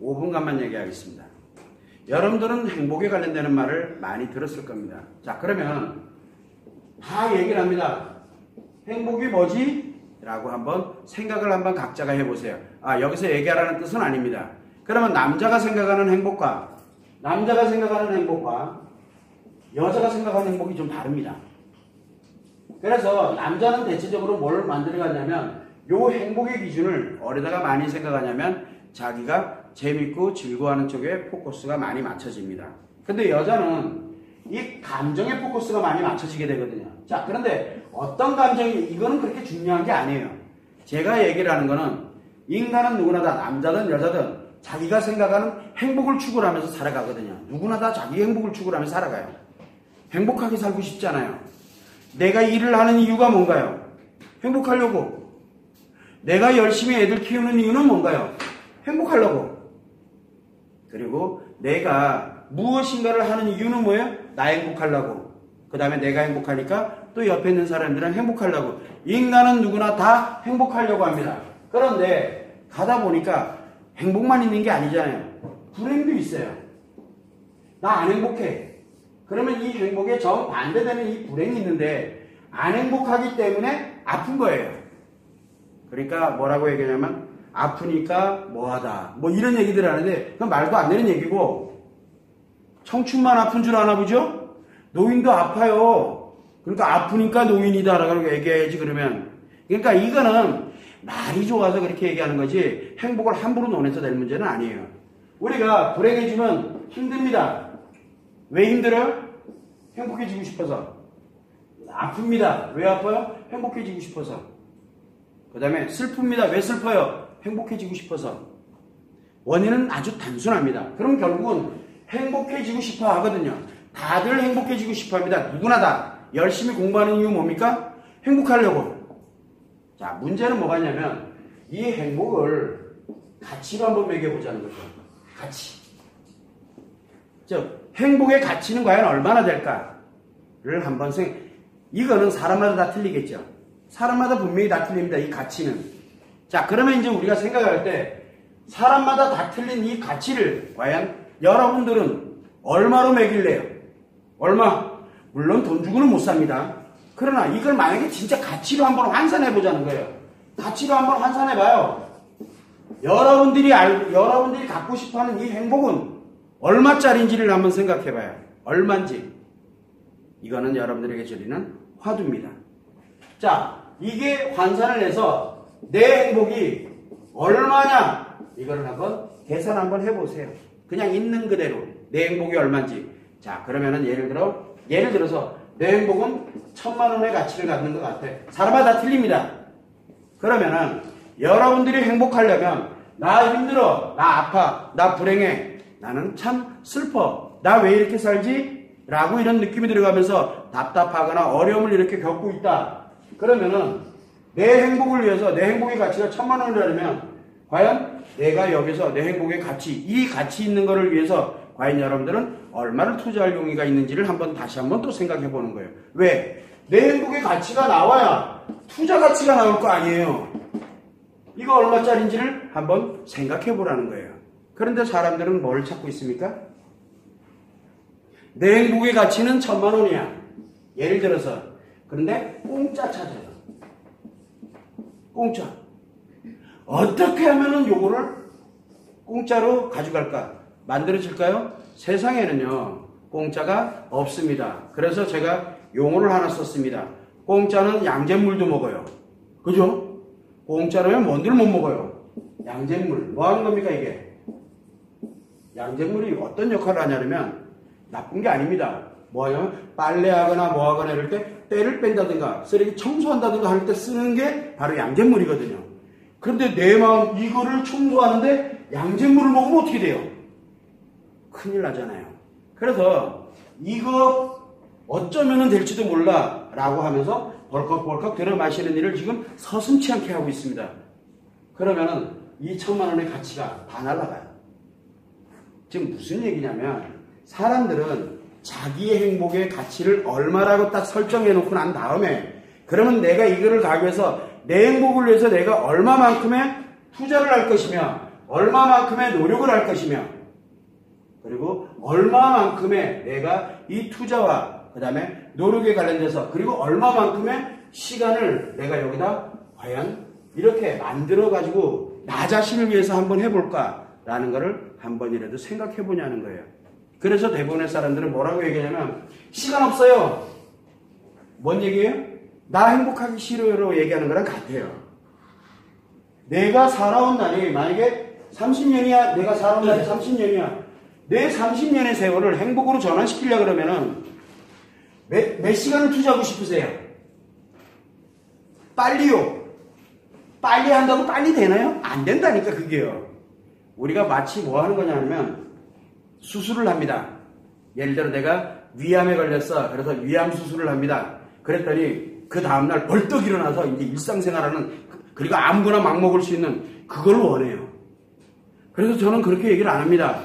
5분간만 얘기하겠습니다. 여러분들은 행복에 관련되는 말을 많이 들었을 겁니다. 자, 그러면 다 얘기를 합니다. 행복이 뭐지? 라고 한번 생각을 한번 각자가 해보세요. 아, 여기서 얘기하라는 뜻은 아닙니다. 그러면 남자가 생각하는 행복과 여자가 생각하는 행복이 좀 다릅니다. 그래서 남자는 대체적으로 뭘 만들어갔냐면 요 행복의 기준을 어디다가 많이 생각하냐면 자기가 재밌고 즐거워하는 쪽에 포커스가 많이 맞춰집니다. 근데 여자는 이 감정에 포커스가 많이 맞춰지게 되거든요. 자, 그런데 어떤 감정이, 이거는 그렇게 중요한 게 아니에요. 제가 얘기를 하는 거는 인간은 누구나 다 남자든 여자든 자기가 생각하는 행복을 추구를 하면서 살아가거든요. 누구나 다 자기 행복을 추구를 하면서 살아가요. 행복하게 살고 싶잖아요. 내가 일을 하는 이유가 뭔가요? 행복하려고. 내가 열심히 애들 키우는 이유는 뭔가요? 행복하려고. 그리고 내가 무엇인가를 하는 이유는 뭐예요? 나 행복하려고. 그 다음에 내가 행복하니까 또 옆에 있는 사람들은 행복하려고. 인간은 누구나 다 행복하려고 합니다. 그런데 가다 보니까 행복만 있는 게 아니잖아요. 불행도 있어요. 나 안 행복해. 그러면 이 행복에 정반대되는 이 불행이 있는데 안 행복하기 때문에 아픈 거예요. 그러니까 뭐라고 얘기하냐면 아프니까 뭐하다. 뭐 이런 얘기들 하는데 그건 말도 안 되는 얘기고, 청춘만 아픈 줄 아나 보죠? 노인도 아파요. 그러니까 아프니까 노인이다 라고 얘기해야지. 그러면 그러니까 이거는 말이 좋아서 그렇게 얘기하는 거지 행복을 함부로 논해서 될 문제는 아니에요. 우리가 불행해지면 힘듭니다. 왜 힘들어요? 행복해지고 싶어서. 아픕니다. 왜 아파요? 행복해지고 싶어서. 그 다음에 슬픕니다. 왜 슬퍼요? 행복해지고 싶어서. 원인은 아주 단순합니다. 그럼 결국은 행복해지고 싶어 하거든요. 다들 행복해지고 싶어 합니다. 누구나 다. 열심히 공부하는 이유 뭡니까? 행복하려고. 자, 문제는 뭐가 있냐면 이 행복을 가치로 한번 매겨보자는 거죠. 가치. 즉 행복의 가치는 과연 얼마나 될까를 한번 이거는 사람마다 다 틀리겠죠. 사람마다 분명히 다 틀립니다. 이 가치는. 자, 그러면 이제 우리가 생각할 때 사람마다 다 틀린 이 가치를 과연 여러분들은 얼마로 매길래요? 얼마? 물론 돈 주고는 못 삽니다. 그러나 이걸 만약에 진짜 가치로 한번 환산해보자는 거예요. 가치로 한번 환산해봐요. 여러분들이 갖고 싶어하는 이 행복은 얼마짜리인지를 한번 생각해봐요. 얼마인지. 이거는 여러분들에게 드리는 화두입니다. 자, 이게 환산을 해서 내 행복이 얼마냐, 이거를 한번 계산 한번 해보세요. 그냥 있는 그대로 내 행복이 얼마인지. 자, 그러면은 예를 들어서 내 행복은 1000만 원의 가치를 갖는 것 같아. 사람마다 다 틀립니다. 그러면은 여러분들이 행복하려면 나 힘들어, 나 아파, 나 불행해, 나는 참 슬퍼, 나 왜 이렇게 살지? 라고 이런 느낌이 들어가면서 답답하거나 어려움을 이렇게 겪고 있다. 그러면은 내 행복을 위해서 내 행복의 가치가 1000만 원이라면 과연 내가 여기서 내 행복의 가치, 이 가치 있는 거를 위해서 과연 여러분들은 얼마를 투자할 용의가 있는지를 다시 한번 또 생각해 보는 거예요. 왜? 내 행복의 가치가 나와야 투자 가치가 나올 거 아니에요. 이거 얼마짜리인지를 한번 생각해 보라는 거예요. 그런데 사람들은 뭘 찾고 있습니까? 내 행복의 가치는 1000만 원이야. 예를 들어서. 그런데 공짜 찾아요. 공짜. 어떻게 하면은 요거를 공짜로 가져갈까? 만들어질까요? 세상에는요, 공짜가 없습니다. 그래서 제가 용어를 하나 썼습니다. 공짜는 양잿물도 먹어요. 그죠? 공짜로는 뭔들 못 먹어요. 양잿물. 뭐 하는 겁니까, 이게? 양잿물이 어떤 역할을 하냐면, 나쁜 게 아닙니다. 뭐 하냐면, 빨래하거나 뭐 하거나 이럴 때, 때를 뺀다든가, 쓰레기 청소한다든가 할 때 쓰는 게 바로 양잿물이거든요. 그런데 내 마음, 이거를 청소하는데 양잿물을 먹으면 어떻게 돼요? 큰일 나잖아요. 그래서 이거 어쩌면 될지도 몰라 라고 하면서 벌컥벌컥 들어 마시는 일을 지금 서슴지 않게 하고 있습니다. 그러면은 이 1000만 원의 가치가 다 날아가요. 지금 무슨 얘기냐면 사람들은 자기의 행복의 가치를 얼마라고 딱 설정해 놓고 난 다음에 그러면 내가 이거를 가기 위해서 내 행복을 위해서 내가 얼마만큼의 투자를 할 것이며 얼마만큼의 노력을 할 것이며 그리고 얼마만큼의 내가 이 투자와 그 다음에 노력에 관련돼서 그리고 얼마만큼의 시간을 내가 여기다 과연 이렇게 만들어 가지고 나 자신을 위해서 한번 해볼까라는 거를 한 번이라도 생각해 보냐는 거예요. 그래서 대부분의 사람들은 뭐라고 얘기하냐면 시간 없어요. 뭔 얘기예요? 나 행복하기 싫어요로 얘기하는 거랑 같아요. 내가 살아온 날이 만약에 30년이야. 내가 살아온 날이 30년이야. 내 30년의 세월을 행복으로 전환시키려고 그러면은 몇 시간을 투자하고 싶으세요? 빨리요. 빨리 한다고 빨리 되나요? 안 된다니까 그게요. 우리가 마치 뭐 하는 거냐면 수술을 합니다. 예를 들어 내가 위암에 걸렸어. 그래서 위암 수술을 합니다. 그랬더니 그 다음날 벌떡 일어나서 이제 일상생활하는 그리고 아무거나 막 먹을 수 있는 그걸 원해요. 그래서 저는 그렇게 얘기를 안 합니다.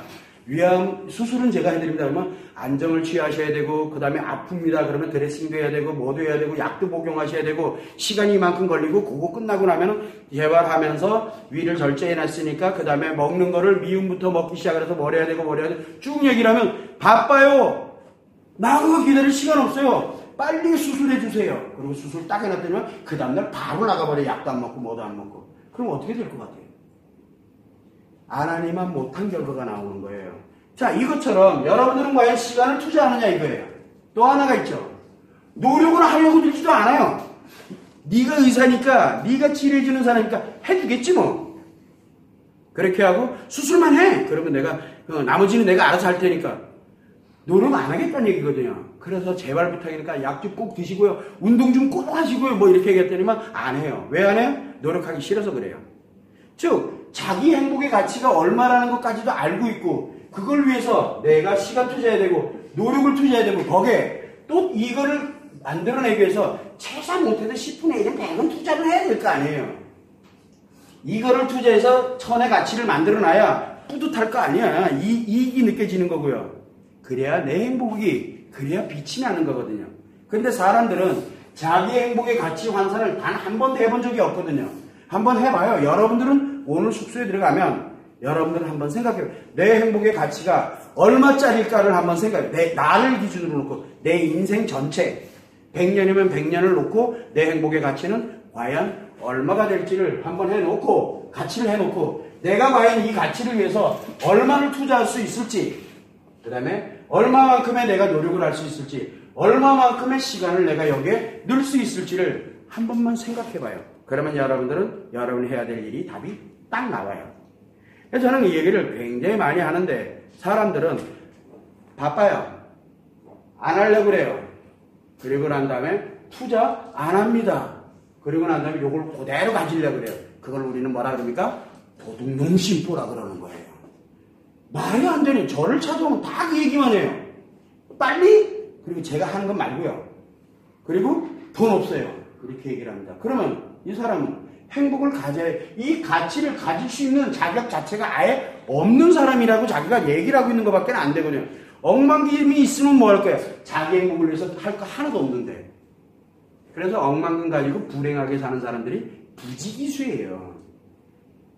위암 수술은 제가 해드립니다. 그러면 안정을 취하셔야 되고 그 다음에 아픕니다. 그러면 드레싱도 해야 되고 뭐도 해야 되고 약도 복용하셔야 되고 시간이 이만큼 걸리고 그거 끝나고 나면은 재활하면서 위를 절제해놨으니까 그 다음에 먹는 거를 미음부터 먹기 시작해서 뭘 해야 되고 뭘 해야 되고 쭉 얘기를 하면 바빠요. 나 그거 기다릴 시간 없어요. 빨리 수술해 주세요. 그리고 수술 딱 해놨더니 그 다음날 바로 나가버려. 약도 안 먹고 뭐도 안 먹고. 그럼 어떻게 될 것 같아요? 안 하니만 못한 결과가 나오는 거예요. 자, 이것처럼 여러분들은 과연 시간을 투자하느냐 이거예요. 또 하나가 있죠. 노력을 하려고 들지도 않아요. 네가 의사니까 네가 치료해주는 사람이니까 해주겠지 뭐. 그렇게 하고 수술만 해. 그러면 내가 나머지는 내가 알아서 할 테니까. 노력 안 하겠다는 얘기거든요. 그래서 제발 부탁이니까 약 좀 꼭 드시고요. 운동 좀 꼭 하시고요. 뭐 이렇게 얘기했더니만 안 해요. 왜 안 해요? 노력하기 싫어서 그래요. 즉 자기 행복의 가치가 얼마라는 것까지도 알고 있고 그걸 위해서 내가 시간 투자해야 되고 노력을 투자해야 되고 거기에 또 이거를 만들어내기 위해서 최소한 못해도 10분의 1은 100은 투자를 해야 될 거 아니에요. 이거를 투자해서 천의 가치를 만들어놔야 뿌듯할 거 아니야. 이익이 느껴지는 거고요. 그래야 내 행복이 그래야 빛이 나는 거거든요. 그런데 사람들은 자기 행복의 가치 환산을 단 한 번도 해본 적이 없거든요. 한번 해봐요. 여러분들은 오늘 숙소에 들어가면 여러분들은 한번 생각해요. 내 행복의 가치가 얼마짜리일까를 한번 생각해요. 나를 기준으로 놓고 내 인생 전체 100년이면 100년을 놓고 내 행복의 가치는 과연 얼마가 될지를 한번 해놓고 가치를 해놓고 내가 과연 이 가치를 위해서 얼마를 투자할 수 있을지 그 다음에 얼마만큼의 내가 노력을 할 수 있을지 얼마만큼의 시간을 내가 여기에 넣을 수 있을지를 한 번만 생각해봐요. 그러면 여러분들은 여러분이 해야 될 일이 답이 딱 나와요. 그래서 저는 이 얘기를 굉장히 많이 하는데 사람들은 바빠요. 안 하려고 그래요. 그리고 난 다음에 투자 안 합니다. 그리고 난 다음에 요걸 그대로 가지려고 그래요. 그걸 우리는 뭐라 그럽니까? 도둑놈심보라 그러는 거예요. 말이 안 되네. 저를 찾아오면 다 그 얘기만 해요. 빨리? 그리고 제가 하는 건 말고요. 그리고 돈 없어요. 그렇게 얘기를 합니다. 그러면 이 사람은 행복을 가져야 이 가치를 가질 수 있는 자격 자체가 아예 없는 사람이라고 자기가 얘기를 하고 있는 것밖에 안 되거든요. 억만금이 있으면 뭐 할 거야? 자기 행복을 위해서 할 거 하나도 없는데. 그래서 억만금 가지고 불행하게 사는 사람들이 부지기수예요.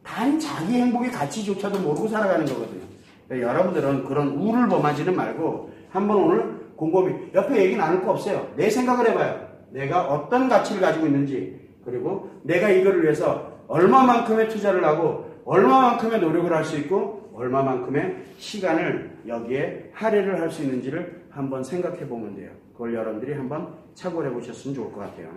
단 자기 행복의 가치조차도 모르고 살아가는 거거든요. 그러니까 여러분들은 그런 우를 범하지는 말고 한번 오늘 곰곰이 옆에 얘기 나눌 거 없어요. 내 생각을 해봐요. 내가 어떤 가치를 가지고 있는지 그리고 내가 이거를 위해서 얼마만큼의 투자를 하고 얼마만큼의 노력을 할 수 있고 얼마만큼의 시간을 여기에 할애를 할 수 있는지를 한번 생각해 보면 돼요. 그걸 여러분들이 한번 착오해 보셨으면 좋을 것 같아요.